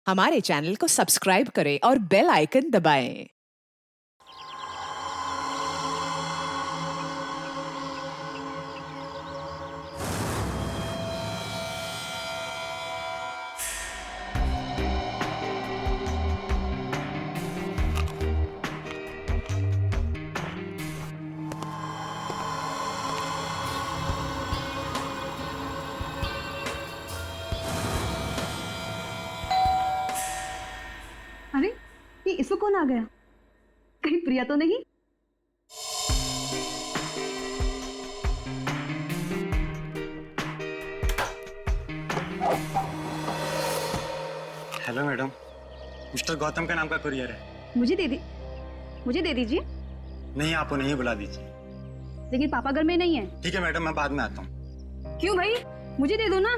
हमारे चैनल को सब्सक्राइब करें और बेल आइकन दबाएं। अरे ये इसको कौन आ गया? कहीं प्रिया तो नहीं? हेलो मैडम, मिस्टर गौतम का नाम का कुरियर है। मुझे दे दीजिए। नहीं, आप उन्हें ही बुला दीजिए। लेकिन पापा घर में नहीं है। ठीक है मैडम, मैं बाद में आता हूँ। क्यों भाई, मुझे दे दो ना।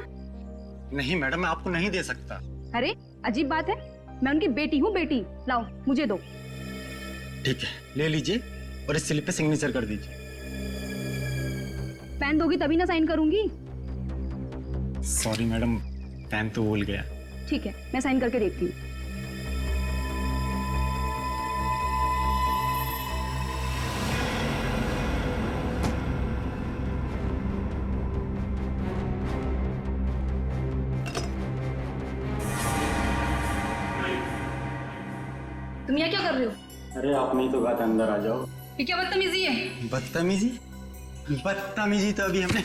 नहीं मैडम, मैं आपको नहीं दे सकता। अरे अजीब बात है, मैं उनकी बेटी हूँ। बेटी लाओ, मुझे दो। ठीक है, ले लीजिए और इस स्लिप पे सिग्नेचर कर दीजिए। पेन दोगी तभी ना साइन करूंगी। सॉरी मैडम, पेन तो भूल गया। ठीक है, मैं साइन करके देखती हूँ। तुम यहाँ क्या कर रहे हो? अरे आपने ही तो कहा था अंदर आ जाओ। ये क्या बदतमीजी है? बदतमीजी? बदतमीजी तो अभी हमने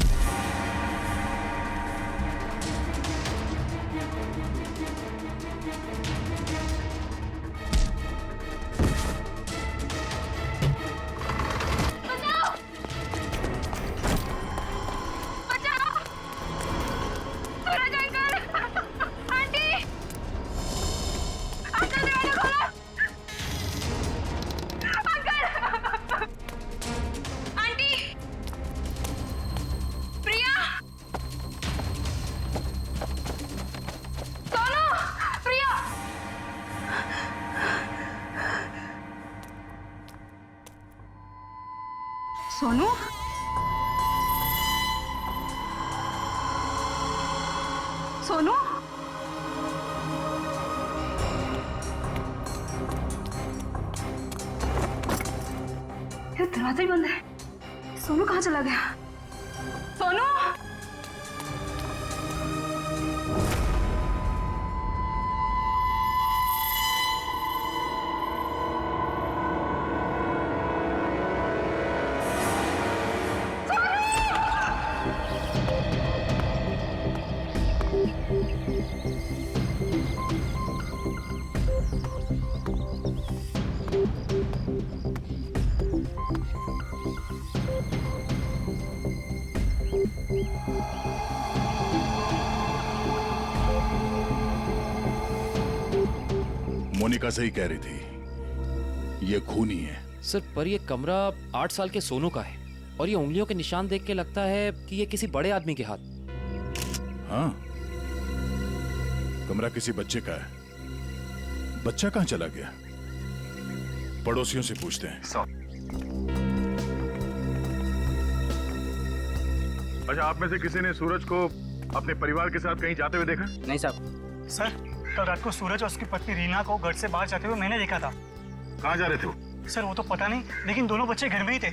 सोनू, सोनू, ये दरवाजा ही बंद है। सोनू कहाँ चला गया? सोनू, मोनिका सही कह रही थी, ये खूनी है। सर, पर ये कमरा 8 साल के सोनू का है और ये उंगलियों के निशान देख के लगता है कि ये किसी बड़े आदमी के हाथ। हाँ, कमरा किसी बच्चे का है। बच्चा कहाँ चला गया? पड़ोसियों से पूछते हैं। अच्छा, आप में से किसी ने सूरज को अपने परिवार के साथ कहीं जाते हुए देखा? नहीं साहब। सर, कल रात को सूरज और उसकी पत्नी रीना को घर से बाहर जाते हुए मैंने देखा था। कहाँ जा रहे थे वो? सर वो तो पता नहीं, लेकिन दोनों बच्चे घर में ही थे।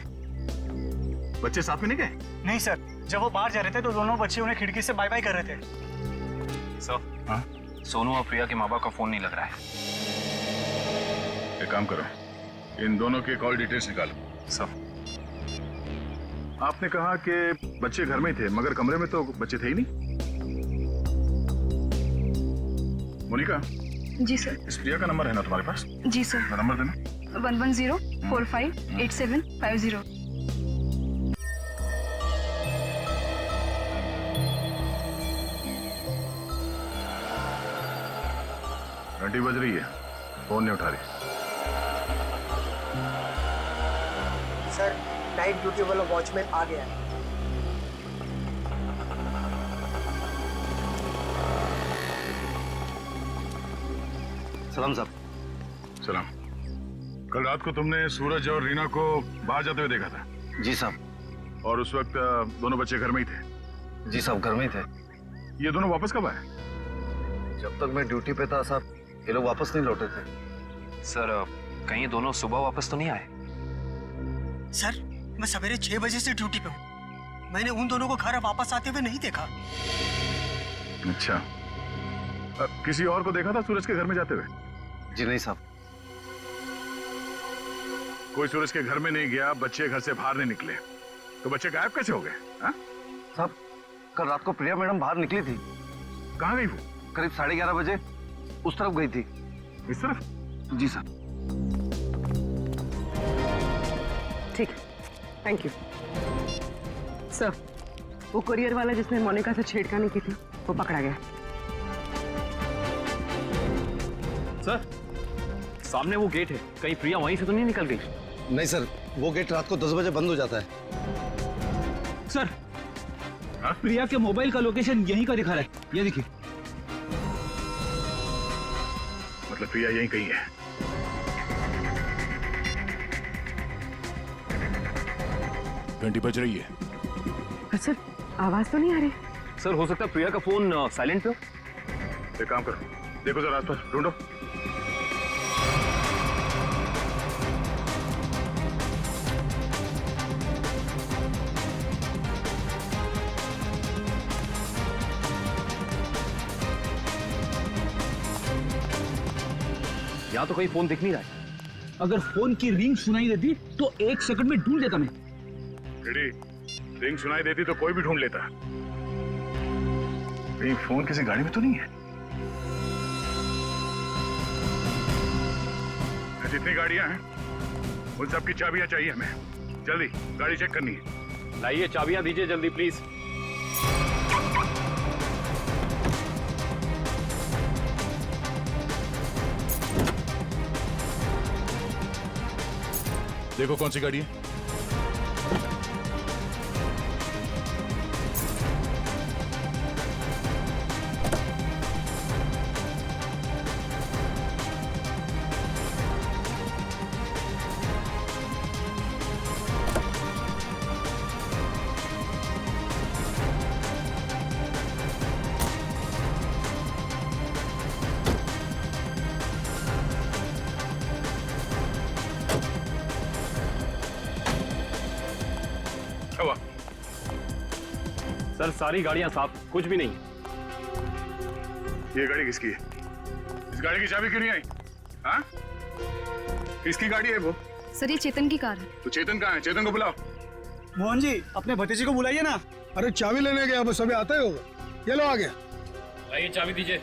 बच्चे साथ में नहीं गए? नहीं सर, जब वो बाहर जा रहे थे तो दोनों बच्चे उन्हें खिड़की से बाय बाय कर रहे थे। सर, हाँ? सोनू और प्रिया के माँ बाप का फोन नहीं लग रहा है। एक काम करो, इन दोनों के कॉल डिटेल्स निकालो। सर, आपने कहा कि बच्चे घर में ही थे, मगर कमरे में तो बच्चे थे ही नहीं। मोनिका, जी सर। इस प्रिया का नंबर है ना तुम्हारे पास? जी सर। तो नंबर देना। 110458750। घंटी बज रही है, फोन नहीं उठा रही। सर, नाइट ड्यूटी वाला वॉचमैन आ गया है। सलाम साहब। सलाम। कल रात को तुमने सूरज और रीना को बाहर जाते हुए देखा था? जी साहब। और उस वक्त दोनों बच्चे घर में ही थे? जी साहब, घर में ही थे। ये दोनों वापस कब आए? जब तक मैं ड्यूटी पे था साहब, ये लोग वापस नहीं लौटे थे। सर कहीं ये दोनों सुबह वापस तो नहीं आए? सर मैं सवेरे 6 बजे से ड्यूटी पे हूँ, मैंने उन दोनों को घर वापस आते हुए नहीं देखा। अच्छा, किसी और को देखा था सूरज के घर में जाते हुए? जी नहीं साहब। कोई सूरज के घर में नहीं गया, बच्चे घर से बाहर नहीं निकले, तो बच्चे गायब कैसे हो गए? हाँ? साहब कल रात को प्रिया मैडम बाहर निकली थी। कहाँ गई वो? करीब 11:30 बजे उस तरफ गई थी। इस तरफ? जी सर। ठीक, थैंक यू सर। वो कुरियर वाला जिसने मोनिका से छेड़खानी की थी वो पकड़ा गया। सर सामने वो गेट है, कहीं प्रिया वहीं से तो नहीं निकल गई? नहीं सर, वो गेट रात को 10 बजे बंद हो जाता है। सर प्रिया के मोबाइल का लोकेशन यहीं का दिखा रहा है, ये देखिए। मतलब प्रिया यहीं कहीं है। घंटी बज रही है। सर आवाज तो नहीं आ रही। सर हो सकता है प्रिया का फोन साइलेंट पे हो। एक काम करो, देखो जरा आसपास ढूंढो। यहाँ तो कहीं फोन दिख नहीं रहा है। अगर फोन की रिंग सुनाई देती तो 1 सेकंड में ढूंढ लेता मैं। रिंग सुनाई देती तो कोई भी ढूंढ लेता। कहीं फोन किसी गाड़ी में तो नहीं है? जितनी गाड़ियां हैं उन सब की चाबियां चाहिए हमें। जल्दी गाड़ी चेक करनी है। लाइए चाबियां दीजिए जल्दी प्लीज। देखो कौन सी गाड़ी है। हवा। सर सारी गाड़ियां साफ, कुछ भी नहीं। ये गाड़ी किसकी है? इस गाड़ी की चाबी क्यों नहीं आई? हाँ? किसकी गाड़ी है वो? सर ये चेतन की कार है। तो चेतन कहाँ है? चेतन को बुलाओ। मोहन जी अपने भतीजे को बुलाइए ना। अरे चाबी लेने गया, बस अभी आता ही होगा। ये लो आ गया। लाइए चाबी दीजिए।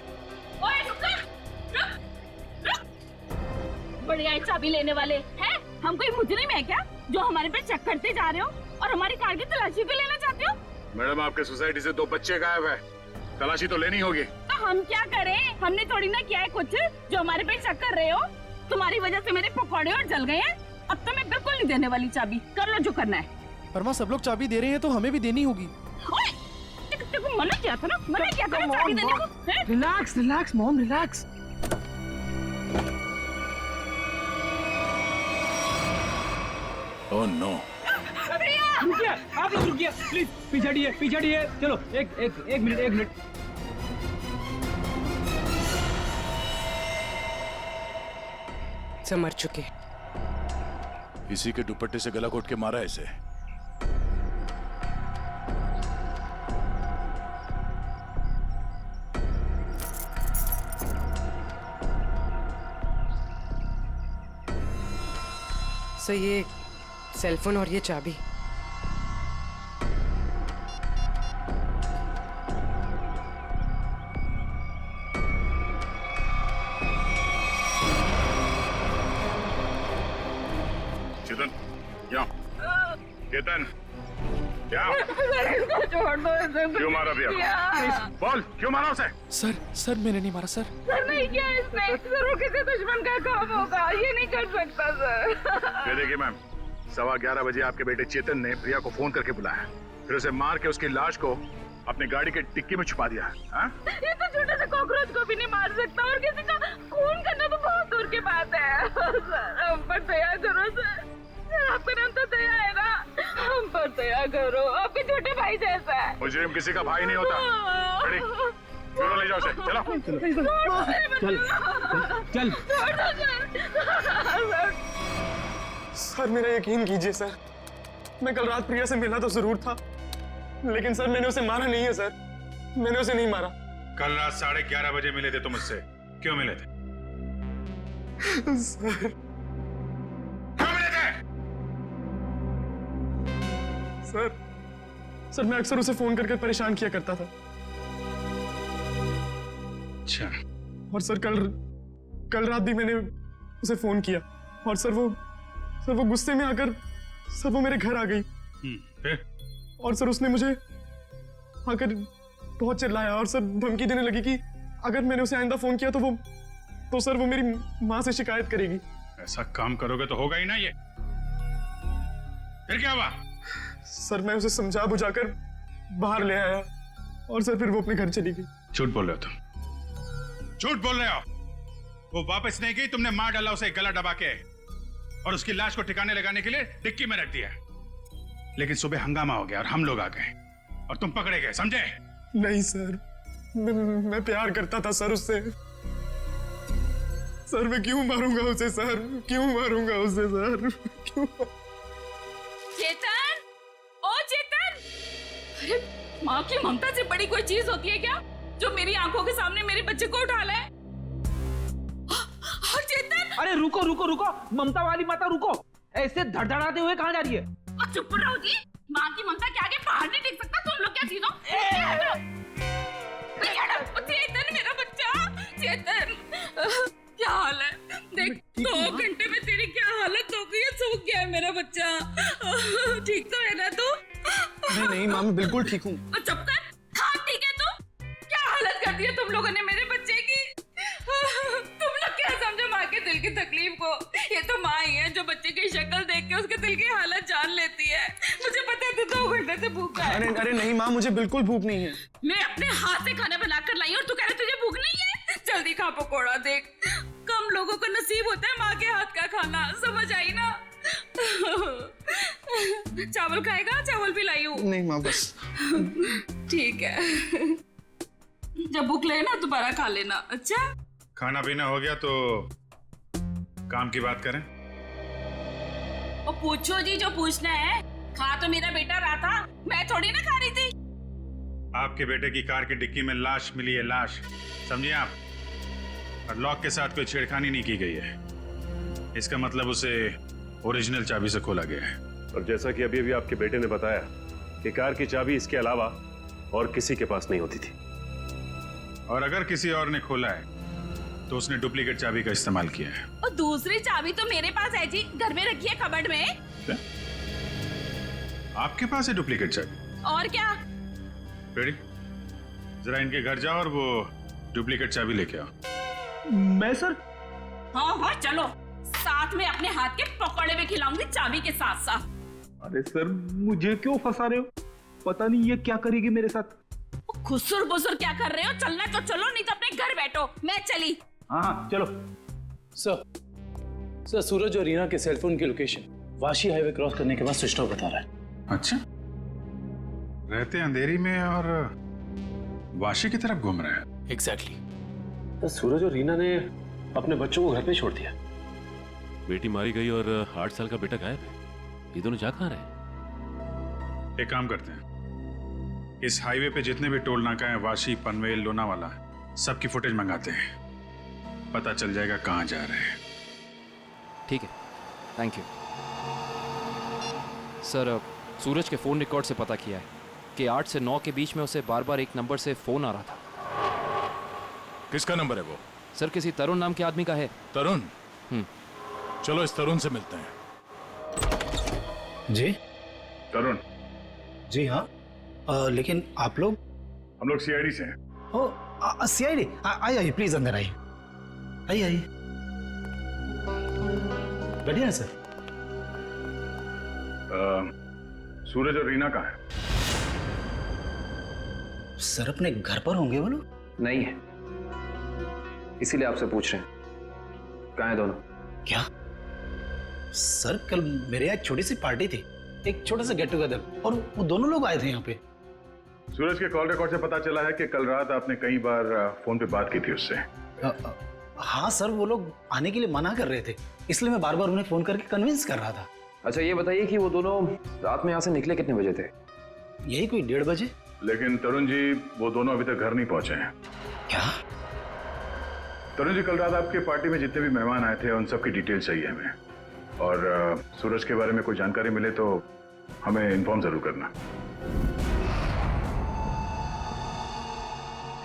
बढ़िया चाबी लेने वाले हैं? हम कोई मुजरिम है क्या जो हमारे पे चेक करते जा रहे हो और हमारी कार की तलाशी भी लेना चाहते हो? मैडम आपके सोसाइटी से 2 बच्चे गायब है, तलाशी तो लेनी होगी। तो हम क्या करें? हमने थोड़ी ना किया है कुछ जो हमारे पे चेक कर रहे हो। तुम्हारी वजह से मेरे पकौड़े और जल गए हैं। अब तो मैं बिल्कुल नहीं देने वाली चाबी। कर लो जो करना है। पर माँ सब लोग चाबी दे रहे हैं तो हमें भी देनी होगी। देखो मना किया था ना, मना किया था ना चाबी देने को। Relax relax mom relax. Oh no. रुकिए, आप लोग रुकिए प्लीज। पीछे हटिए। चलो एक मिनट। सब मर चुके। इसी के दुपट्टे से गला घोट के मारा इसे। सर ये सेलफोन और ये चाबी। चेतन यहाँ। चेतन यहाँ। छोड़ दो इसे। क्यों मारा भैया? बोल क्यों मारा उसे? सर मैंने नहीं मारा सर। सर नहीं किया इसने। सर वो किसी दुश्मन का काम होगा, ये नहीं कर सकता सर। ये देखिए मैम, 11:15 बजे आपके बेटे चेतन ने प्रिया को फोन करके बुलाया, फिर उसे मार के उसकी लाश को अपनी गाड़ी के डिक्की में छुपा दिया। हाँ? ये तो छोटे से कॉकरोच को भी नहीं मार सकता और किसी का खून करना तो बहुत दूर की बात है। सर हम पर दया करो सर। आपका नाम तो दया है ना, हम पर दया करो। आपके छोटे भाई जैसा है। मुजरिम किसी का भाई नहीं होता। चलो ले जाओ उसे, चलो। चल सर मेरा यकीन कीजिए सर, मैं कल रात प्रिया से मिला तो जरूर था, लेकिन सर मैंने उसे मारा नहीं है सर, मैंने उसे नहीं मारा। कल रात 11:30 बजे मिले थे तुम मुझसे, क्यों मिले थे? सर क्यों मिले थे? सर मैं अक्सर उसे फोन करके परेशान किया करता था। अच्छा। और सर कल रात भी मैंने उसे फोन किया और सर वो गुस्से में आकर सर वो मेरे घर आ गई। फिर? और सर उसने मुझे आकर बहुत चिल्लाया और सर धमकी देने लगी कि अगर मैंने उसे आइंदा फोन किया तो सर वो मेरी माँ से शिकायत करेगी। ऐसा काम करोगे तो होगा ही ना ये। फिर क्या हुआ? सर मैं उसे समझा बुझाकर बाहर ले आया और सर फिर वो अपने घर चली गई। झूठ बोल रहे हो तुम, झूठ बोल रहे हो। वो वापस नहीं गई, तुमने मार डाला उसे गला दबा के और उसकी लाश को ठिकाने लगाने के लिए डिक्की में रख दिया। लेकिन सुबह हंगामा हो गया और हम लोग आ गए और तुम पकड़े गए, समझे? नहीं सर, मैं प्यार करता था सर उससे। सर मैं क्यों मारूंगा उसे सर, क्यों मारूंगा उसे सर, क्यों? चेतन, ओ चेतन, अरे माँ की ममता से बड़ी कोई चीज होती है क्या जो मेरी आंखों के सामने मेरे बच्चे को उठा ले? चेतन, अरे रुको रुको रुको, ममता वाली माता रुको, ऐसे धड़धड़ाते हुए कहाँ जा रही है? चुप रहो जी, माँ की ममता के आगे बाहर नहीं टिक सकता। तुम लोग क्या चीजों? चेतन मेरा बच्चा, चेतन क्या हाल है? देख 2 घंटे में तेरी क्या हालत हो गई है, सूख गया है मेरा बच्चा। ठीक तो है ना तू? नहीं माँ मैं बिल्कुल ठीक हूँ। चुप कर। हाँ ठीक है तू? क्या हालत कर दी है तुम लोगों ने मेरे बच्चे की? तुम लोग क्या समझो माँ के दिल की तकलीफ को? ये तो माँ ही है जो बच्चे की शक्ल देख के उसके दिल की हालत जान लेती है। मुझे पता है तू 2 घंटे से भूखा है। अरे नहीं माँ, मुझे बिल्कुल भूख नहीं है। मैं अपने हाथ से खाना बनाकर लाई और तू कह रहा तुझे भूख नहीं है? जल्दी खा पकोड़ा। देख कम लोगों को नसीब होता है माँ के हाथ का खाना, समझ आई ना? चावल खाएगा? चावल भी लाई हूँ। नहीं माँ बस। ठीक है, जब भूख लगे ना दोबारा खा लेना। अच्छा खाना पीना हो गया तो काम की बात करें। और पूछो जी जो पूछना है। खा तो मेरा बेटा रहा था, मैं थोड़ी ना खा रही थी। आपके बेटे की कार की डिक्की में लाश मिली है, लाश, समझिए आप। और लॉक के साथ कोई छेड़खानी नहीं की गई है। इसका मतलब उसे ओरिजिनल चाबी से खोला गया है। और जैसा कि अभी आपके बेटे ने बताया कि कार की चाबी इसके अलावा और किसी के पास नहीं होती थी। और अगर किसी और ने खोला है तो उसने डुप्लीकेट चाबी का इस्तेमाल किया है। और दूसरी चाबी तो मेरे पास है जी, घर में रखी है कबर्ड में। क्या? आपके पास है डुप्लीकेट चाबी? और क्या? बेटी जरा इनके घर जाओ और वो डुप्लीकेट चाबी लेके आओ। मैं सर? हाँ चलो, साथ में अपने हाथ के पकौड़े भी खिलाऊंगी चाबी के साथ साथ। अरे सर मुझे क्यों फंसा रहे हो? पता नहीं ये क्या करेगी मेरे साथ। खुसुर बुसुर क्या कर रहे हो? चलना तो चलो, नहीं तो अपने घर बैठो। मैं चली। हाँ चलो। सर सूरज और रीना के सेलफोन की लोकेशन वाशी हाईवे क्रॉस करने के बाद स्विच ऑफ बता रहा है। अच्छा, रहते अंधेरी में और वाशी की तरफ घूम रहे हैं। एग्जैक्टली। तो सूरज और रीना ने अपने बच्चों को घर पे छोड़ दिया। बेटी मारी गई और 8 साल का बेटा गायब है। ये दोनों जा कहाँ रहे? एक काम करते हैं, इस हाईवे पे जितने भी टोल नाका हैं, वाशी, पनवेल, लोनावाला, सबकी फुटेज मंगाते हैं। पता चल जाएगा कहाँ जा रहे हैं। ठीक है, थैंक यू सर। सूरज के फोन रिकॉर्ड से पता किया है कि 8 से 9 के बीच में उसे बार बार एक नंबर से फोन आ रहा था। किसका नंबर है वो? सर किसी तरुण नाम के आदमी का है। तरुण? चलो इस तरुण से मिलते हैं। जी तरुण? जी हाँ, लेकिन आप लोग? हम लोग सीआईडी से हैं। ओ सीआईडी? आइए प्लीज अंदर आइए। आइए बैठिए ना सर। सूरज और रीना कहाँ है? सर अपने घर पर होंगे वो लोग? नहीं है, इसीलिए आपसे पूछ रहे हैं। कहाँ हैं दोनों? क्या सर, कल मेरे यहाँ एक छोटी सी पार्टी थी, एक छोटा सा गेट टुगेदर, और वो दोनों लोग आए थे यहाँ पे। सूरज के कॉल रिकॉर्ड से पता चला है कि कल रात आपने कई बार फोन पे बात की थी उससे। हाँ सर, वो लोग आने के लिए मना कर रहे थे, इसलिए मैं बार बार उन्हें फोन करके कन्विंस कर रहा था। अच्छा ये बताइए कि वो दोनों रात में यहाँ से निकले कितने बजे थे? यही कोई 1:30 बजे। लेकिन तरुण जी, वो दोनों अभी तक घर नहीं पहुंचे हैं। क्या? तरुण जी, कल रात आपके पार्टी में जितने भी मेहमान आए थे उन सब की डिटेल चाहिए हमें, और सूरज के बारे में कोई जानकारी मिले तो हमें इन्फॉर्म जरूर करना।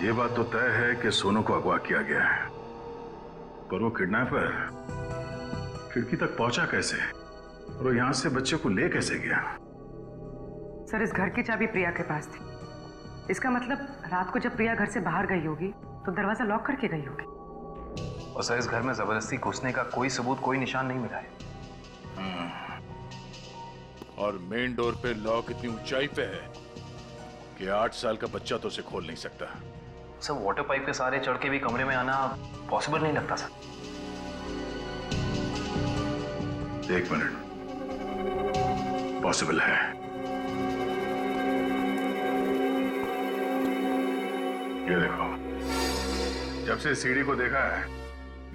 ये बात तो तय है कि सोनू को अगवा किया गया है, पर वो किडनैपर खिड़की तक पहुंचा कैसे और वो यहां से बच्चे को ले कैसे गया? सर, इस घर की चाबी प्रिया के पास थी। इसका मतलब रात को जब प्रिया घर से बाहर गई होगी तो दरवाजा लॉक करके गई होगी। और सर, इस घर में जबरदस्ती घुसने का कोई सबूत, कोई निशान नहीं मिला है। और मेन डोर पे लॉक इतनी ऊंचाई पे है कि 8 साल का बच्चा तो उसे खोल नहीं सकता। सर, वाटर पाइप के सहारे चढ़ के भी कमरे में आना पॉसिबल नहीं लगता सर। एक मिनट, पॉसिबल है। ये देखो, जब से सीढ़ी को देखा है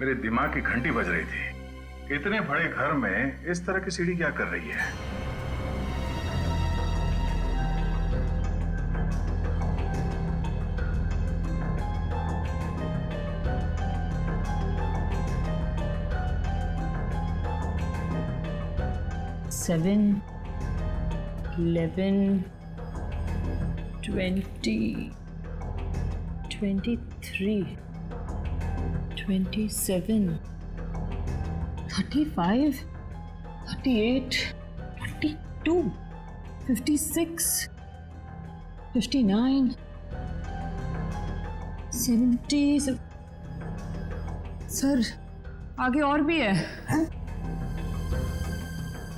मेरे दिमाग की घंटी बज रही थी। इतने बड़े घर में इस तरह की सीढ़ी क्या कर रही है? सेवन 11 20 23 27 35 38 42 56 59 70। सर, आगे और भी है।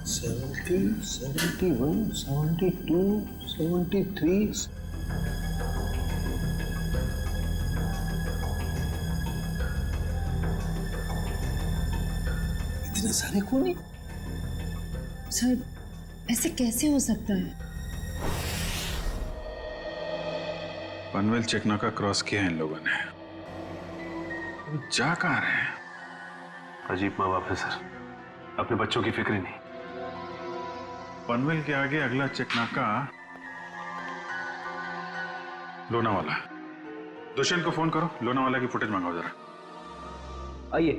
70, 71, 72, 73। इतने सारे खूनी? सर, ऐसे कैसे हो सकता है? पनवेल चेकनाका क्रॉस किया है इन लोगों ने। जा कहाँ रहे हैं? अजीब माँ बाप है सर, अपने बच्चों की फिक्र ही नहीं। पनवेल के आगे अगला चेकनाका लोनावाला। दुष्यंत को फोन करो, लोनावाला की फुटेज मंगाओ जरा। आइए।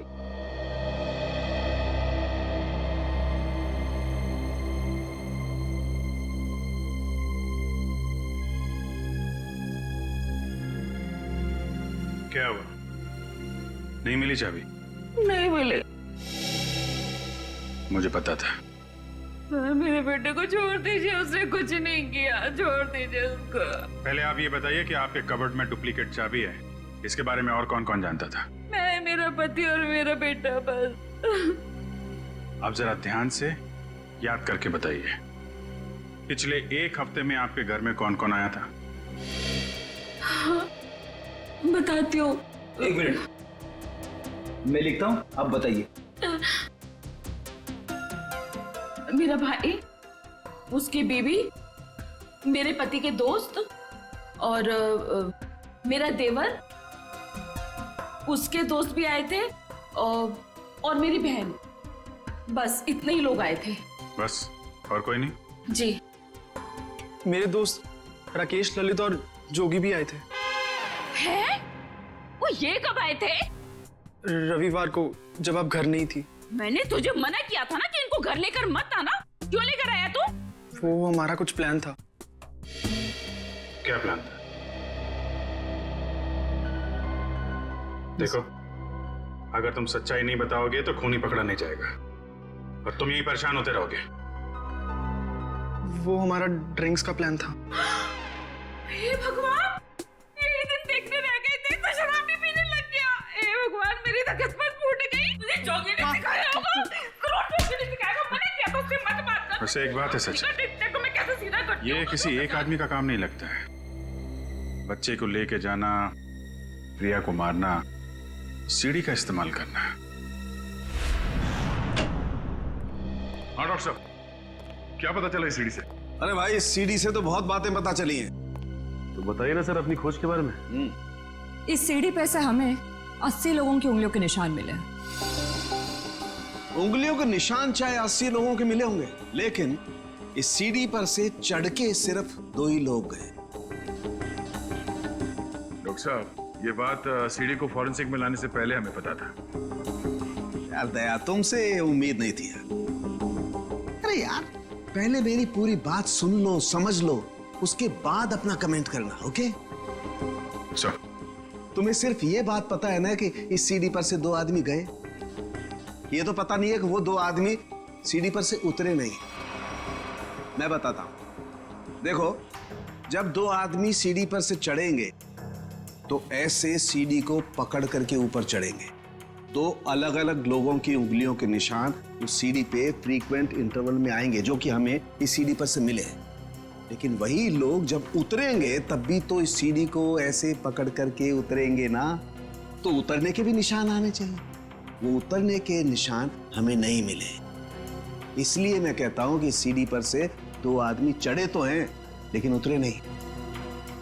क्या हुआ? नहीं मिली चाबी? नहीं मिले। मुझे पता था। सर, मेरे बेटे को छोड़ दीजिए, उसने कुछ नहीं किया, छोड़ दीजिए उसको। पहले आप ये बताइए कि आपके कबर्ड में डुप्लीकेट चाबी है, इसके बारे में और कौन कौन जानता था? मैं, मेरा पति और मेरा बेटा बस। आप जरा ध्यान से याद करके बताइए, पिछले 1 हफ्ते में आपके घर में कौन कौन आया था? हाँ, बताती हूँ। 1 मिनट, मैं लिखता हूँ, आप बताइए। मेरा भाई, उसकी बीवी, मेरे पति के दोस्त और मेरा देवर, उसके दोस्त भी आए थे और मेरी बहन। बस इतने ही लोग आए थे। बस, और कोई नहीं? जी। मेरे दोस्त राकेश, ललित और जोगी भी आए थे। हैं? वो ये कब आए थे? रविवार को, जब आप घर नहीं थी। मैंने तुझे मना किया था ना कि इनको घर लेकर मत आना। क्यों लेकर आया तू? वो हमारा कुछ प्लान था। क्या प्लान था? देखो, अगर तुम सच्चाई नहीं बताओगे तो खूनी पकड़ा नहीं जाएगा और तुम यही परेशान होते रहोगे। वो हमारा ड्रिंक्स का प्लान था। हे भगवान, यही दिन देखने रह गए थे तो शराब भी पीने लग गया। हे भगवान, मेरी तो किस्मत फूट गई। तुझे जोगी ने सिखाया होगा, करोड़पति ने सिखाया होगा। मैंने किया तो उससे मत बात कर। वैसे एक बात है सच, देखो मैं कैसे सीधा करती हूं। ये किसी एक आदमी का काम नहीं लगता है। बच्चे को लेके जाना, प्रिया को मारना, सीढ़ी का इस्तेमाल करना। हाँ डॉक्टर साहब, क्या पता चला इस सीढ़ी से? अरे भाई, इस सीढ़ी से तो बहुत बातें पता चली हैं। बताइए ना सर अपनी खोज के बारे में। इस सीढ़ी पे से हमें 80 लोगों की उंगलियों के निशान मिले। उंगलियों के निशान चाहे 80 लोगों के मिले होंगे, लेकिन इस सीढ़ी पर से चढ़ के सिर्फ 2 ही लोग गए। डॉक्टर साहब, ये बात सीढ़ी को फॉरेंसिक में लाने से पहले हमें पता था। यार दया, तुमसे उम्मीद नहीं थी यार। अरे यार, पहले मेरी पूरी बात सुन लो, समझ लो, उसके बाद अपना कमेंट करना, ओके? सर, तुम्हें सिर्फ ये बात पता है ना कि इस सीढ़ी पर से 2 आदमी गए। ये तो पता नहीं है कि वो 2 आदमी सीढ़ी पर से उतरे नहीं। मैं बताता हूं। देखो, जब 2 आदमी सीढ़ी पर से चढ़ेंगे तो ऐसे सीढ़ी को पकड़ करके ऊपर चढ़ेंगे। 2 अलग अलग लोगों की उंगलियों के निशान उस सीढ़ी पे फ्रीक्वेंट इंटरवल में आएंगे, जो कि हमें इस सीढ़ी पर से मिले। लेकिन वही लोग जब उतरेंगे तब भी तो इस सीढ़ी को ऐसे पकड़ करके उतरेंगे ना, तो उतरने के भी निशान आने चाहिए। वो उतरने के निशान हमें नहीं मिले। इसलिए मैं कहता हूं कि सीढ़ी पर से 2 आदमी चढ़े तो हैं, लेकिन उतरे नहीं।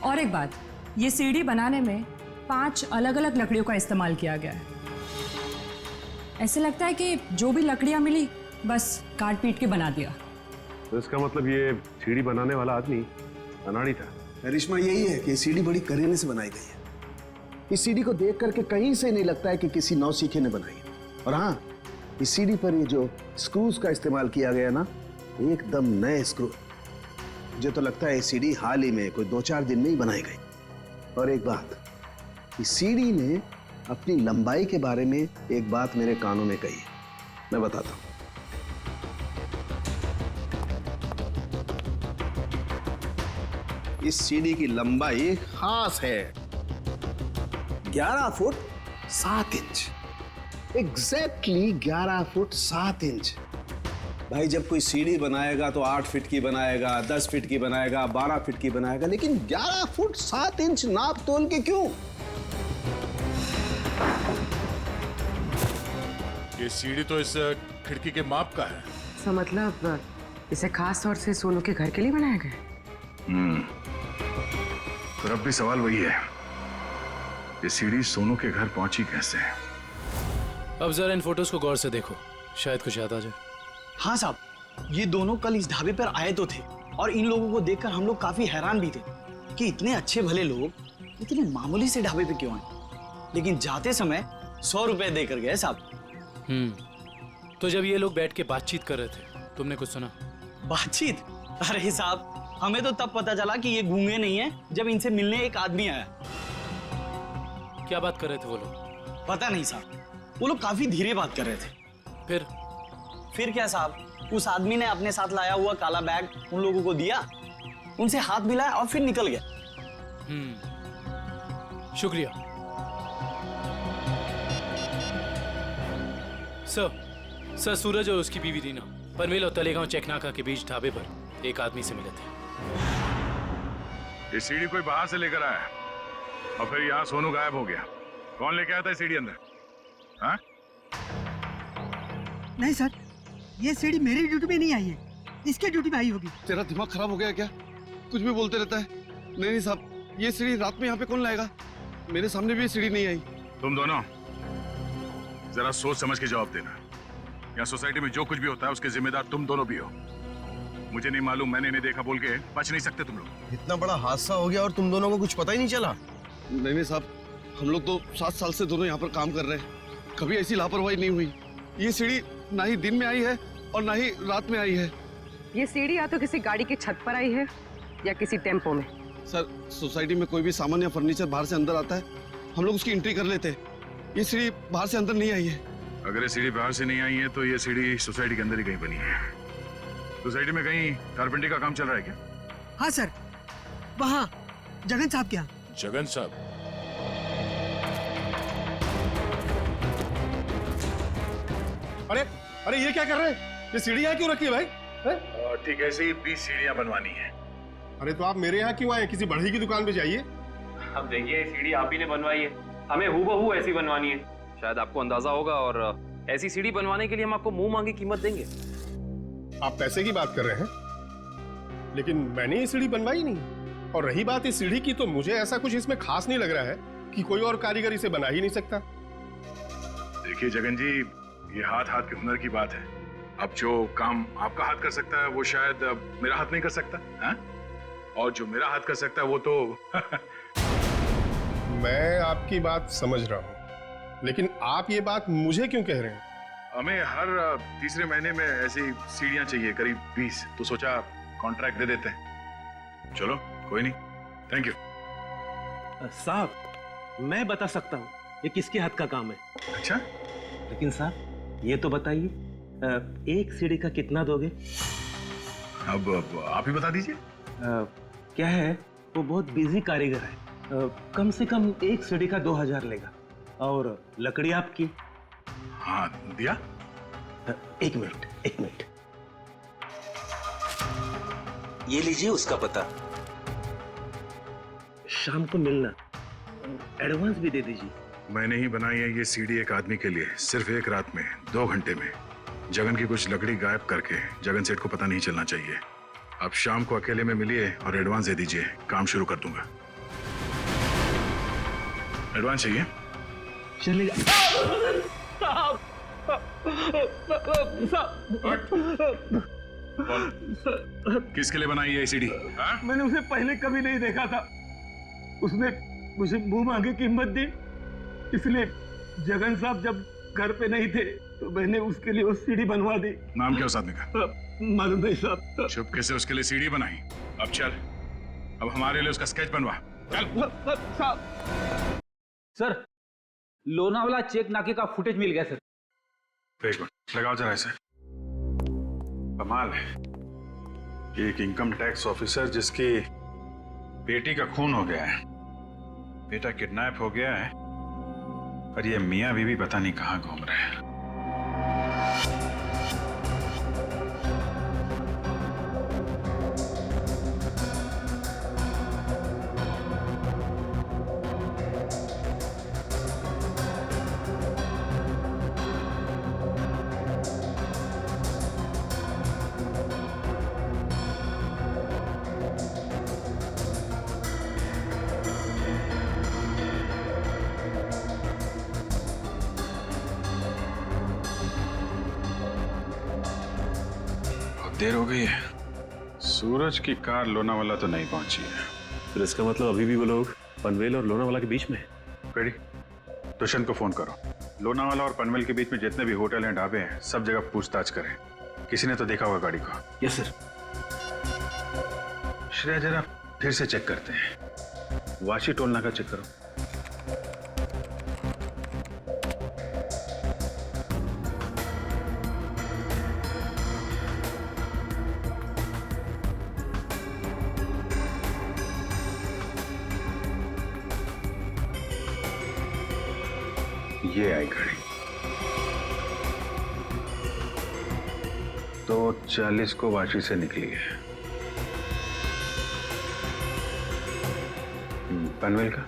और एक बात, ये सीढ़ी बनाने में 5 अलग अलग लकड़ियों का इस्तेमाल किया गया है। ऐसे लगता है कि जो भी लकड़ियां मिली बस काट पीट के बना दिया। तो इसका मतलब ये सीढ़ी बनाने वाला आदमी अनाड़ी था। करिश्मा यही है कि सीढ़ी बड़ी करीने से बनाई गई है। इस सीढ़ी को देख करके कहीं से नहीं लगता है कि किसी नौसीखे ने बनाई है। और हाँ, इस सीढ़ी पर ये जो स्क्रूज का इस्तेमाल किया गया ना, एकदम नए स्क्रू। मुझे तो लगता है ये सीढ़ी हाल ही में कोई 2-4 दिन में ही बनाई गई। और एक बात, इस सीढ़ी ने अपनी लंबाई के बारे में एक बात मेरे कानों में कही। मैं बताता हूं। इस सीढ़ी की लंबाई खास है 11 foot 7 inch. Exactly 11 foot 7 inch. भाई, जब कोई सीढ़ी बनाएगा तो 8 फीट की बनाएगा, 10 फीट की बनाएगा, 12 फीट की बनाएगा, लेकिन 11 फुट 7 इंच नाप तोल के क्यों? ये सीढ़ी तो इस खिड़की के माप का है। तो मतलब इसे खास तौर से सोनू के घर के लिए बनाया गया? पर अब भी सवाल वही है, ये सीढ़ी सोनू के घर पहुंची कैसे? अब जरा इन फोटोज को गौर से देखो, शायद कुछ याद आ जाए। हाँ साहब, ये दोनों कल इस ढाबे पर आए तो थे, और इन लोगों को देखकर हम लोग काफी हैरान भी थे कि इतने अच्छे भले लोग इतने मामूली से ढाबे पे क्यों आए। लेकिन जाते समय 100 रुपए देकर गए साहब। तो जब ये लोग बैठ के बातचीत कर रहे थे, तुमने कुछ सुना? बातचीत? अरे साहब, हमें तो तब पता चला कि ये गूंगे नहीं है जब इनसे मिलने एक आदमी आया। क्या बात कर रहे थे वो लोग? पता नहीं साहब, वो लोग काफी धीरे बात कर रहे थे। फिर क्या साहब, उस आदमी ने अपने साथ लाया हुआ काला बैग उन लोगों को दिया, उनसे हाथ मिलाया और फिर निकल गया। शुक्रिया सर। सूरज और उसकी बीवी रीना पनवेल और तलेगांव चेकनाका के बीच ढाबे पर एक आदमी से मिले थे। ये सीढ़ी कोई बाहर से लेकर आया और फिर यहाँ सोनू गायब हो गया। कौन लेके आया था सीढ़ी अंदर? हाँ? नहीं सर, ये सीढ़ी मेरी ड्यूटी में नहीं आई है, इसके ड्यूटी में आई होगी। तेरा दिमाग खराब हो गया क्या? कुछ भी बोलते रहता है। नहीं साहब, ये सीढ़ी रात में यहाँ पे कौन लाएगा? मेरे सामने भी ये सीढ़ी नहीं आई। तुम दोनों जरा सोच समझ के जवाब देना। यहाँ सोसाइटी में जो कुछ भी होता है उसके जिम्मेदार तुम दोनों भी हो। मुझे नहीं मालूम, मैंने नहीं देखा बोल के बच नहीं सकते तुम लोग। इतना बड़ा हादसा हो गया और तुम दोनों को कुछ पता ही नहीं चला? नहीं साहब, हम लोग तो 7 साल से दोनों यहाँ पर काम कर रहे हैं, कभी ऐसी लापरवाही नहीं हुई। ये सीढ़ी ना ही दिन में आई है और ना ही रात में आई है। ये सीढ़ी या तो किसी गाड़ी की छत पर आई है या किसी टेम्पो में। सर, सोसाइटी में कोई भी सामान या फर्नीचर बाहर से अंदर आता है, हम लोग उसकी एंट्री कर लेते हैं। ये सीढ़ी बाहर से अंदर नहीं आई है। अगर ये सीढ़ी बाहर से नहीं आई है तो ये सीढ़ी सोसाइटी के अंदर ही कहीं बनी है। सोसाइटी में कहीं कारपेंटरी का काम चल रहा है क्या? हाँ सर, वहाँ जगन साहब क्या? जगन साहब? अरे अरे, ये क्या कर रहे हैं? ये सीढ़ी यहाँ क्यों रखी है भाई? ठीक है, ऐसे ही 20 सीढ़ियाँ बनवानी है। अरे तो आप मेरे यहाँ क्यों आए? किसी बढ़ई की दुकान पे जाइए। अब देखिए, सीढ़ी आप ही ने बनवाई है, हमें हूबहू ऐसी बनवानी है। शायद आपको अंदाजा होगा, और ऐसी सीढ़ी बनवाने के लिए हम आपको मुंह मांगी कीमत देंगे। आप पैसे की बात कर रहे हैं, लेकिन मैंने ये सीढ़ी बनवाई नहीं। और रही बात इस सीढ़ी की, तो मुझे ऐसा कुछ इसमें खास नहीं लग रहा है कि कोई और कारीगर इसे बना ही नहीं सकता। देखिए जगन जी, ये हाथ हाथ के हुनर की बात है। अब जो काम आपका हाथ कर सकता है वो शायद मेरा हाथ नहीं कर सकता है? और जो मेरा हाथ कर सकता है वो तो मैं आपकी बात समझ रहा हूं, लेकिन आप ये बात मुझे क्यों कह रहे हैं? हमें हर तीसरे महीने में ऐसी सीढ़ियां चाहिए, करीब 20, तो सोचा कॉन्ट्रैक्ट दे देते हैं। चलो कोई नहीं, थैंक यू। साहब मैं बता सकता हूँ ये किसके हाथ का काम है। अच्छा, लेकिन साहब ये तो बताइए, एक सीढ़ी का कितना दोगे? अब आप ही बता दीजिए। क्या है, वो बहुत बिजी कारीगर है, कम से कम एक सीढ़ी का 2000 लेगा। और लकड़ी आपकी? हाँ दिया। एक मिनट ये लीजिए उसका पता, शाम को मिलना, एडवांस भी दे दीजिए। मैंने ही बनाई है ये सीढ़ी एक आदमी के लिए, सिर्फ एक रात में, 2 घंटे में। जगन की कुछ लकड़ी गायब करके जगन सेठ को पता नहीं चलना चाहिए। आप शाम को अकेले में मिलिए और एडवांस दे दीजिए, काम शुरू कर दूंगा। एडवांस चाहिए? चलेगा। किसके लिए बनाई है सीढ़ी? मैंने उसे पहले कभी नहीं देखा था, उसने मुझे मुंह मांगे कीमत दी, इसलिए जगन साहब जब घर पे नहीं थे तो मैंने उसके लिए वो सीढ़ी बनवा दी। नाम क्या उस आदमी का? मालूम नहीं साहब। चुपके से उसके लिए सीढ़ी बनाई। अब चल, अब हमारे लिए उसका स्केच बनवा। चल। सर लोनावाला चेक नाके का फुटेज मिल गया सर। एक मिनट लगाओ जरा इसे। कमाल है, एक इनकम टैक्स ऑफिसर जिसकी बेटी का खून हो गया है, बेटा किडनैप हो गया है, और ये मियां बीवी पता नहीं कहां घूम रहे हैं। देर हो गई है, सूरज की कार लोनावाला तो नहीं पहुंची है। फिर इसका मतलब अभी भी वो लोग पनवेल और लोनावाला के बीच में है। रेडी, दुष्यंत को फोन करो। लोनावाला और पनवेल के बीच में जितने भी होटल हैं, ढाबे हैं, सब जगह पूछताछ करें। किसी ने तो देखा होगा गाड़ी को। Yes sir. श्रेया जरा फिर से चेक करते हैं। वाशी टोल नाका चेक करो। ये आई गाड़ी, 2:40 को वाशी से निकली है। पनवेल का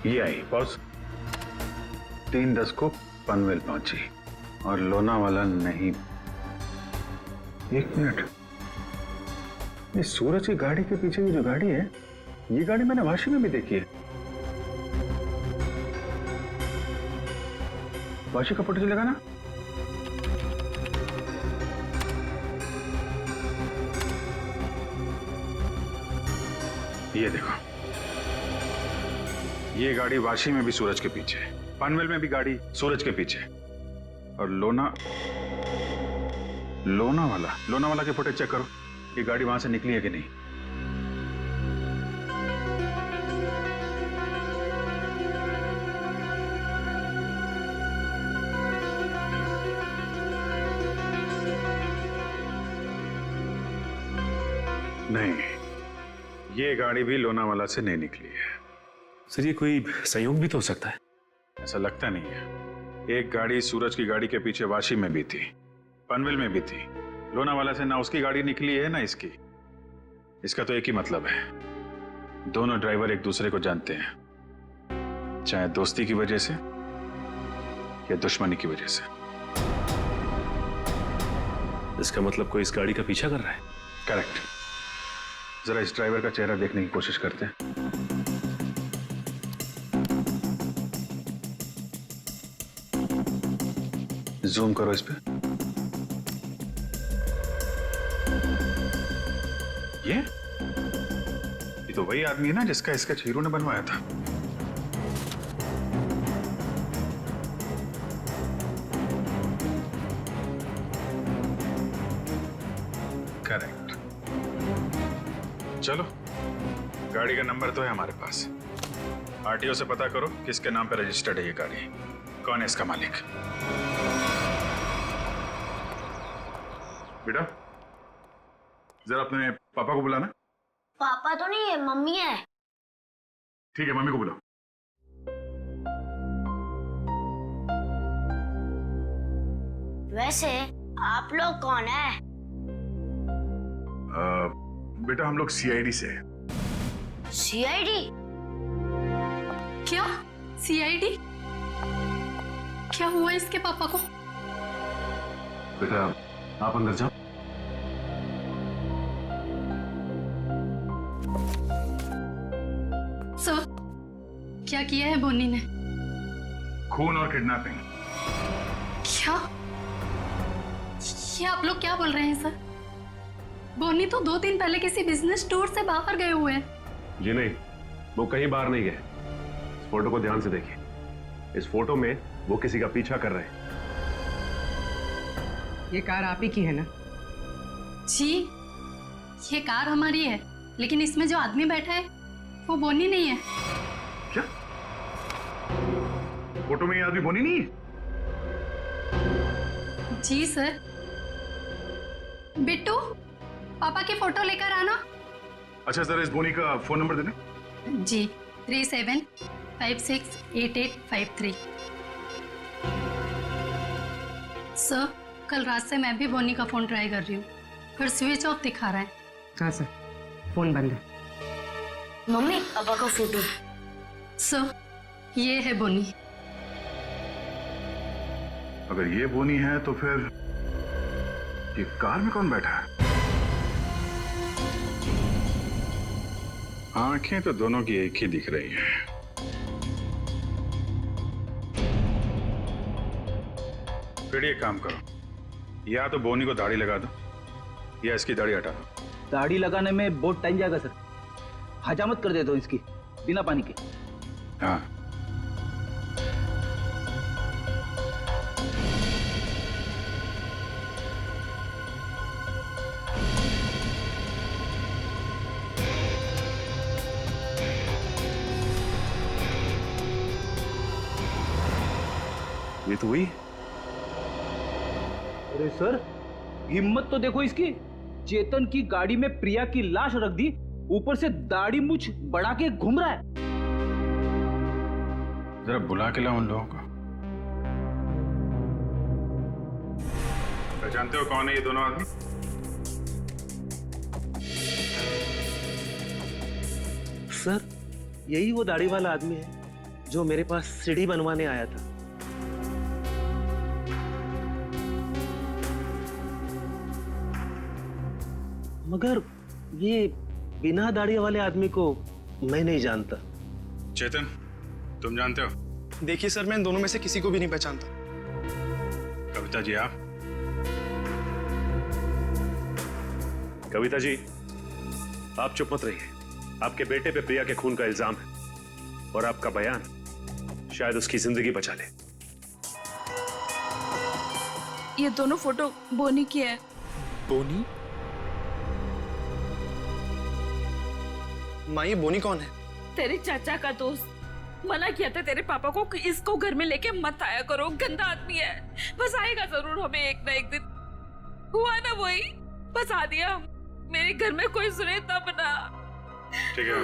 ये आई बॉस, 3:10 को पनवेल पहुंची और लोनावाला नहीं। 1 मिनट, ये सूरज की गाड़ी के पीछे की जो गाड़ी है, ये गाड़ी मैंने वाशी में भी देखी है। वाशी का फोटो लगा ना? ये देखो, ये गाड़ी वाशी में भी सूरज के पीछे, पनवेल में भी गाड़ी सूरज के पीछे, और लोनावाला के फुटेज चेक करो, ये गाड़ी वहां से निकली है कि नहीं। नहीं, ये गाड़ी भी लोनावाला से नहीं निकली है। सर ये कोई संयोग भी तो हो सकता है। ऐसा लगता नहीं है। एक गाड़ी सूरज की गाड़ी के पीछे वाशी में भी थी, पनवेल में भी थी। लोनावाला से ना उसकी गाड़ी निकली है ना इसकी। इसका तो एक ही मतलब है, दोनों ड्राइवर एक दूसरे को जानते हैं, चाहे दोस्ती की वजह से या दुश्मनी की वजह से। इसका मतलब कोई इस गाड़ी का पीछा कर रहा है। करेक्ट। जरा इस ड्राइवर का चेहरा देखने की कोशिश करते हैं। जूम करो इस पे। ये तो वही आदमी है ना जिसका स्केच हीरो ने बनवाया था। करेक्ट। चलो, गाड़ी का नंबर तो है हमारे पास। आरटीओ से पता करो किसके नाम पे रजिस्टर्ड है ये गाड़ी, कौन है इसका मालिक। बेटा, जरा अपने पापा को बुलाना। पापा तो नहीं है, मम्मी है। ठीक है, मम्मी को बुलाओ। वैसे आप लोग कौन है? बेटा, हम लोग सीआईडी से हैं। सीआईडी? क्या सीआईडी? क्या हुआ इसके पापा को? बेटा, आप अंदर जाओ। सर, क्या किया है बोनी ने? खून और किडनैपिंग। क्या? ये आप लोग क्या बोल रहे हैं सर? बोनी तो 2 दिन पहले किसी बिजनेस टूर से बाहर गए हुए हैं। जी नहीं, वो कहीं बाहर नहीं गए। इस फोटो को ध्यान से देखिए। इस फोटो में वो किसी का पीछा कर रहे हैं। ये कार आप ही की है ना? जी, ये कार हमारी है, लेकिन इसमें जो आदमी बैठा है वो बोनी नहीं है। क्या? फोटो में ये आदमी बोनी नहीं है? जी सर। बिट्टू, पापा की फोटो लेकर आना। अच्छा, जरा इस बोनी का फोन नंबर देना। जी, 37568853। सर, कल रात से मैं भी बोनी का फोन ट्राई कर रही हूँ, पर स्विच ऑफ दिखा रहा है। हाँ सर, फोन बंद है। मम्मी, पापा का फोटो। सर, ये है बोनी। अगर ये बोनी है तो फिर ये कार में कौन बैठा है? आंखें तो दोनों की एक ही दिख रही हैं। फिर ये काम करो, या तो बोनी को दाढ़ी लगा दो या इसकी दाढ़ी हटा दो। दाढ़ी लगाने में बहुत टाइम जाएगा सर, हजामत कर देता हूँ इसकी बिना पानी के। हाँ, ये तो हुई। अरे सर, हिम्मत तो देखो इसकी। चेतन की गाड़ी में प्रिया की लाश रख दी, ऊपर से दाढ़ी मूछ बढ़ा के घूम रहा है। जरा बुला के लाओ उन लोगों को। जानते हो कौन है ये दोनों आदमी? सर, यही वो दाढ़ी वाला आदमी है जो मेरे पास सीढ़ी बनवाने आया था। मगर ये बिना दाढ़ी वाले आदमी को मैं नहीं जानता। चेतन, तुम जानते हो? देखिए सर, मैं इन दोनों में से किसी को भी नहीं पहचानता। कविता जी, आप? कविता जी, आप चुप मत रहिए। आपके बेटे पे प्रिया के खून का इल्जाम है और आपका बयान शायद उसकी जिंदगी बचा ले। ये दोनों फोटो बोनी की है। बोनी? माँ, ये बोनी कौन है? तेरे चाचा का दोस्त। मना किया था तेरे पापा को कि इसको घर में लेके मत आया करो, गंदा आदमी है। बस आएगा जरूर हमें एक ना एक दिन। हुआ ना वही, बस आ दिया। मेरे घर में कोई सुने तब ना। ठीक है,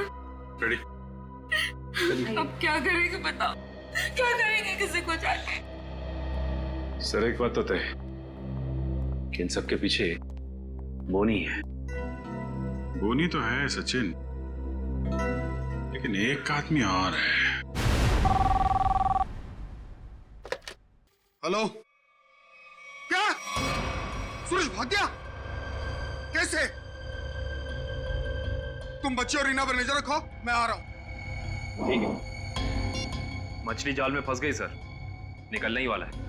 रेडी? अब क्या करेंगे बताओ, क्या करेंगे किसी को जाके? सर, एक बात तो तय है कि इन सबके पीछे बोनी है। खूनी तो है सचिन, लेकिन एक आदमी और है। हेलो, क्या सूरज भाग गया? कैसे? तुम बच्चे और रीना पर नजर रखो, मैं आ रहा हूं। ठीक है। मछली जाल में फंस गई सर, निकलने ही वाला है।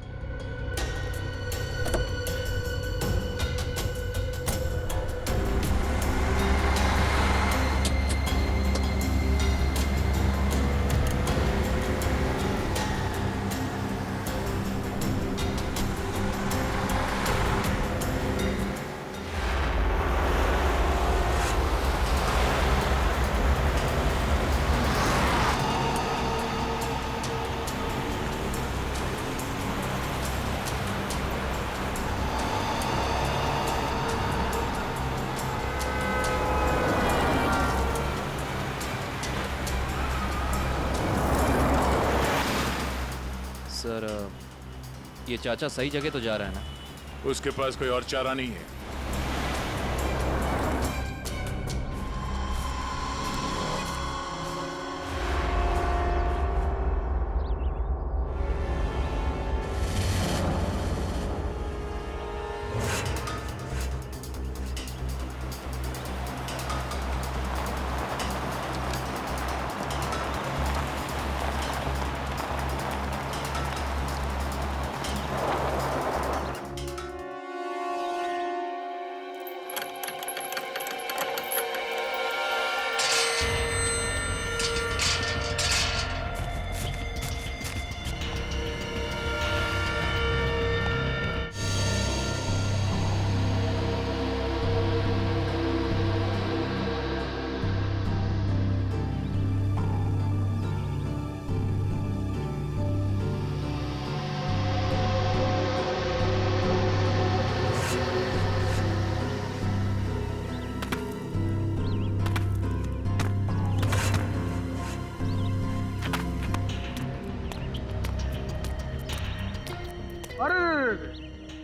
सर, ये चाचा सही जगह तो जा रहा है ना? उसके पास कोई और चारा नहीं है।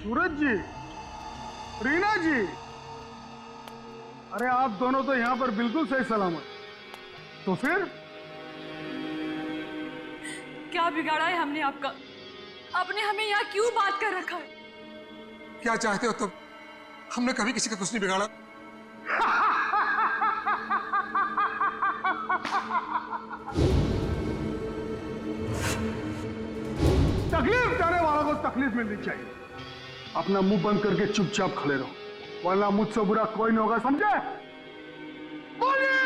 सूरज जी, रीना जी, अरे आप दोनों तो यहाँ पर बिल्कुल सही सलामत। तो फिर क्या बिगाड़ा है हमने आपका? आपने हमें यहाँ क्यों बात कर रखा है? क्या चाहते हो तुम? हमने कभी किसी का कुछ नहीं बिगाड़ा। तकलीफ देने वालों को तकलीफ मिलनी चाहिए। अपना मुंह बंद करके चुपचाप खड़े रहो, वरना मुझसे बुरा कोई नहीं होगा, समझे? बोलिए।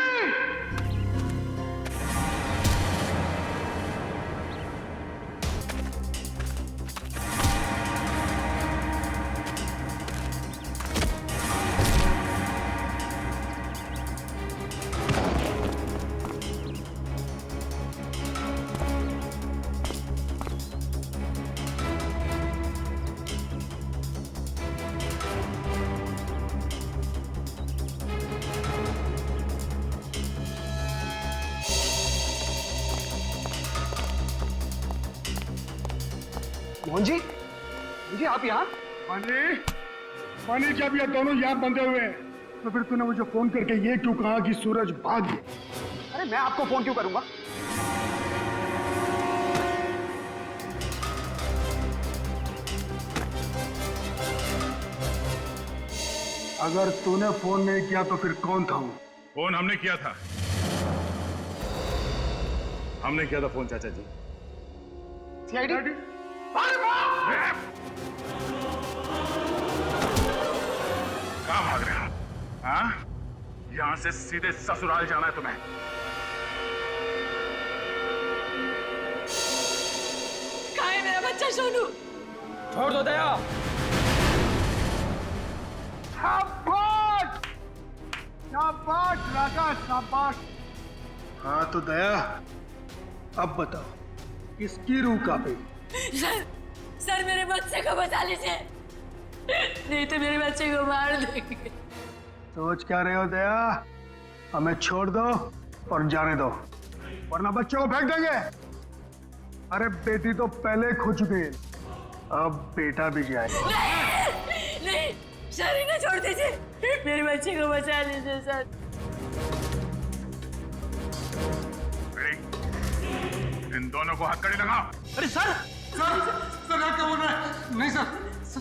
मोहन जी, जी आप यहाँ? मानी जब ये दोनों यहाँ बंधे हुए हैं, तो फिर तूने मुझे फोन करके ये क्यों कहा कि सूरज भाग गया? अरे मैं आपको फोन क्यों करूंगा? अगर तूने फोन नहीं किया तो फिर कौन था? फोन हमने किया था। हमने किया था फोन चाचा जी। सीआईडी? कहाँ भाग रहे हो? हाँ? यहां से सीधे ससुराल जाना है तुम्हें। कहाँ है मेरा बच्चा सोनू? छोड़ दो दया। शाबाश! शाबाश राजा, शाबाश। हाँ तो दया, अब बताओ किसकी रूह कांपेगी? सर मेरे बच्चे को बचा लीजिए, नहीं तो मेरे बच्चे को मार देंगे। सोच क्या रहे हो दया? हमें छोड़ दो और जाने दो, वरना बच्चों को फेंक देंगे। अरे बेटी तो पहले खो चुकी है, अब बेटा भी जाए। नहीं, सर इन्हें छोड़ दीजिए, मेरे बच्चे को बचा लीजिए सर। दोनों को हथकड़ी लगाओ। अरे सर सर आप क्या बोल रहे हैं? नहीं सर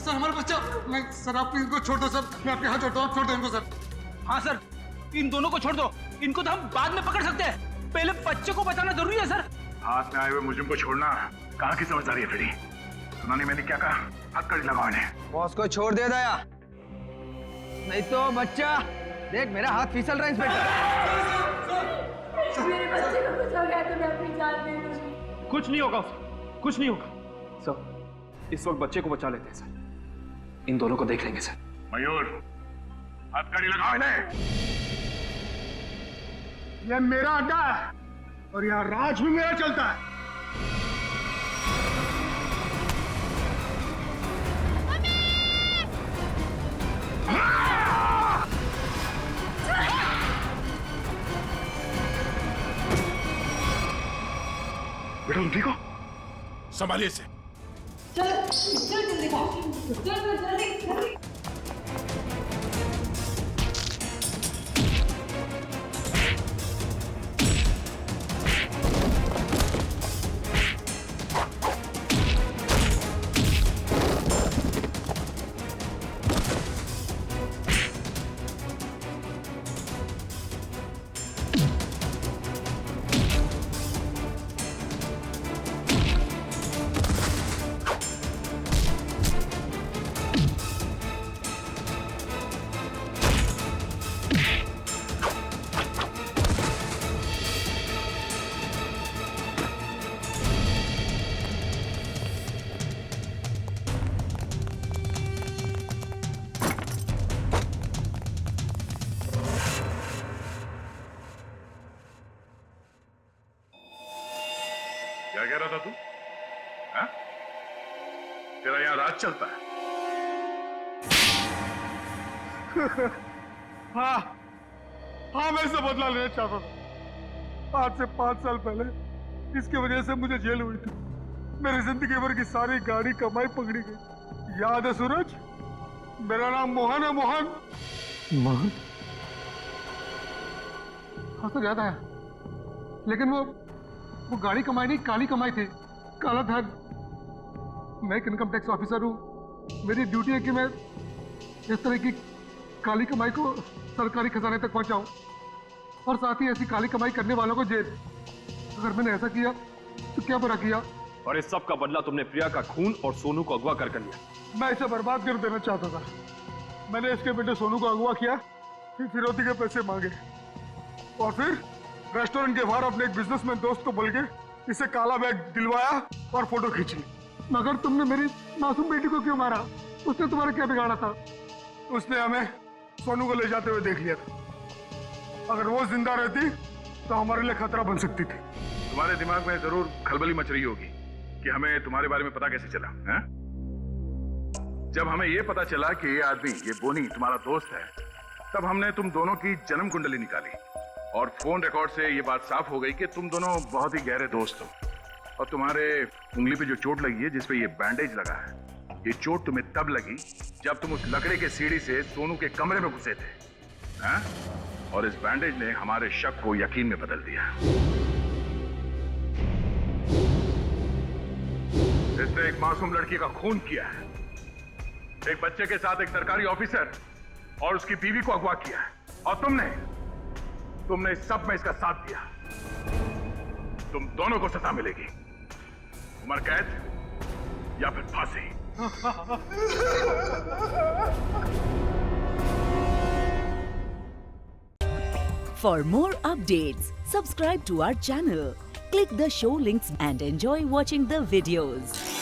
हमारा बच्चा नहीं सर, आप इनको छोड़ दो सर, मैं आपके हाथ जोड़ता हूँ, आप छोड़ दो इनको सर। हाँ सर, इन दोनों को छोड़ दो, इनको तो हम बाद में पकड़ सकते हैं, पहले बच्चे को बचाना जरूरी है सर। हाथ में आए हुए मुजरिम को छोड़ना कहाँ की समझदारी है फ्रेडी? सुना नहीं मैंने क्या कहा? हथकड़ी लगाओ इन्हें। बॉस को छोड़ दे दया, नहीं तो बच्चा देख मेरा हाथ फिसल रहा है इंस्पेक्टर। मेरे बच्चे को कुछ हो गया तो मैं अपनी जान दे दूंगी। कुछ नहीं होगा उसे, कुछ नहीं होगा सर। इस वक्त बच्चे को बचा लेते हैं सर, इन दोनों को देख लेंगे सर। मयूर, हथकड़ी लगाओ इन्हें। यह मेरा अड्डा है और यहाँ राज भी मेरा चलता है। बेटा तुम ठीक हो? संभालिए इसे। जल्दी। क्या कह रहा था तू? हाँ? तेरा यहाँ राज चलता है? हाँ मैं इससे बदला लेना चाहता था। आज से 5 साल पहले इसकी वजह से मुझे जेल हुई थी। मेरी जिंदगी भर की सारी गाड़ी कमाई पकड़ी गई। याद है सूरज? मेरा नाम मोहन है, मोहन। मोहन? हाँ सर याद आया, लेकिन वो गाड़ी कमाई नहीं, काली कमाई थी, काला धन। मैं एक इनकम टैक्स ऑफिसर हूँ, मेरी ड्यूटी है कि मैं इस तरह की काली कमाई को सरकारी खजाने तक पहुंचाऊं और साथ ही ऐसी काली कमाई करने वालों को जेल। अगर मैंने ऐसा किया तो क्या बुरा किया? और इस सब का बदला तुमने प्रिया का खून और सोनू को अगवा कर लिया। मैं इसे बर्बाद कर देना चाहता था। मैंने इसके बेटे सोनू को अगवा किया, फिर फिरौती के पैसे मांगे और फिर रेस्टोरेंट के बाहर अपने एक बिजनेसमैन दोस्त को बोल के इसे काला बैग दिलवाया और फोटो खींच ली। मगर तुमने मेरी मासूम बेटी को क्यों मारा? उसने तुम्हारा क्या बिगाड़ा था? उसने हमें सोनू को ले जाते हुए देख लिया था। अगर वो जिंदा रहती तो हमारे लिए खतरा बन सकती थी। तुम्हारे दिमाग में जरूर खलबली मच रही होगी कि हमें तुम्हारे बारे में पता कैसे चला है? जब हमें ये पता चला कि ये आदमी, ये बोनी तुम्हारा दोस्त है, तब हमने तुम दोनों की जन्म कुंडली निकाली और फोन रिकॉर्ड से ये बात साफ हो गई कि तुम दोनों बहुत ही गहरे दोस्त हो। और तुम्हारे उंगली पे जो चोट लगी है, जिसपे ये बैंडेज लगा है, ये चोट तुम्हें तब लगी जब तुम उस लकड़े के सीढ़ी से सोनू के कमरे में घुसे थे, हैं? और इस बैंडेज ने हमारे शक को यकीन में बदल दिया। इसने एक मासूम लड़की का खून किया है, एक बच्चे के साथ एक सरकारी ऑफिसर और उसकी बीवी को अगवा किया है, और तुमने इस सब में इसका साथ दिया। तुम दोनों को सजा मिलेगी, उम्र कैद या फिर फांसी। For more updates, subscribe to our channel, click the show links and enjoy watching the videos.